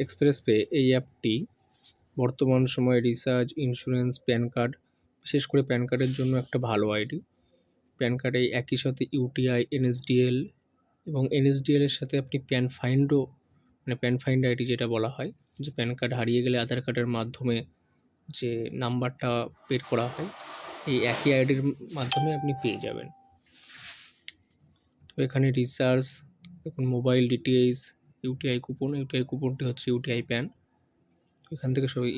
Express pay এই অ্যাপটি বর্তমান সময়ে রিচার্জ, ইন্স্যুরেন্স, প্যান কার্ড, বিশেষ করে প্যান কার্ডের জন্য একটা ভালো আইডি। প্যান কার্ডে একই সাথে ইউটিআই, এনএসডিএল এবং এনএসডিএল এর সাথে আপনি প্যান ফাইন্ডও, মানে প্যান ফাইন্ড আইডি যেটা বলা হয়, যে প্যান কার্ড হারিয়ে গেলে আধার কার্ডের মাধ্যমে যে নাম্বারটা বের করা হয়, এই একই আইডির মাধ্যমে আপনি পেয়ে যাবেন। তো এখানে রিচার্জ দেখুন, mobile DTH, UTI coupon, UTI কুপনটি হচ্ছে ইউটিআই প্যান। এখান থেকে সবই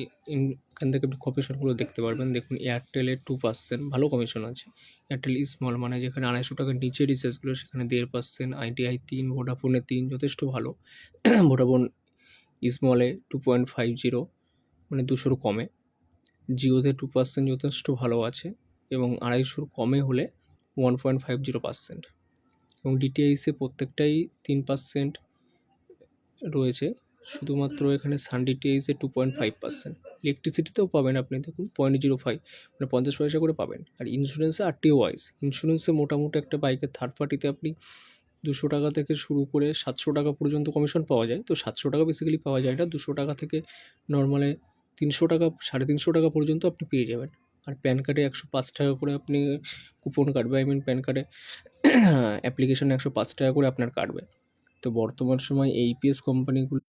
এখান থেকে আপনি কমিশনগুলো দেখতে পারবেন। দেখুন এয়ারটেলে 2% ভালো কমিশন আছে। এয়ারটেল স্মল, মানে যেখানে 250 টাকার নিচে রিচার্জগুলো সেখানে 1.5%, আইটিআই 3, ভোডাফোনে 3, যথেষ্ট ভালো। ভোডাফোন স্মলে 2.50, মানে 200 কমে। জিওতে 2% যথেষ্ট ভালো আছে, এবং 250 কমে হলে 1.50%। এবং ডিটিআইসে প্রত্যেকটাই 3% রয়েছে। শুধুমাত্র এখানে সান ডিটিএইচে 2.5%। ইলেকট্রিসিটিতেও পাবেন আপনি, দেখুন 0.05, মানে 50 পয়সা করে পাবেন। আর ইন্স্যুরেন্সে আরটিও ওয়াইজ, ইন্স্যুরেন্সে মোটামুটি একটা বাইকের থার্ড পার্টিতে আপনি 200 টাকা থেকে শুরু করে 700 টাকা পর্যন্ত কমিশন পাওয়া যায়। তো 700 টাকা বেসিক্যালি পাওয়া যায় না, 200 টাকা থেকে নর্মালে 300 টাকা, 350 টাকা পর্যন্ত আপনি পেয়ে যাবেন। আর প্যান কার্ডে 105 টাকা করে আপনি কুপন কাটবে, প্যান কার্ডে অ্যাপ্লিকেশনে 105 টাকা করে আপনার কাটবে। তো বর্তমান সময় এইপিএস কোম্পানিগুলো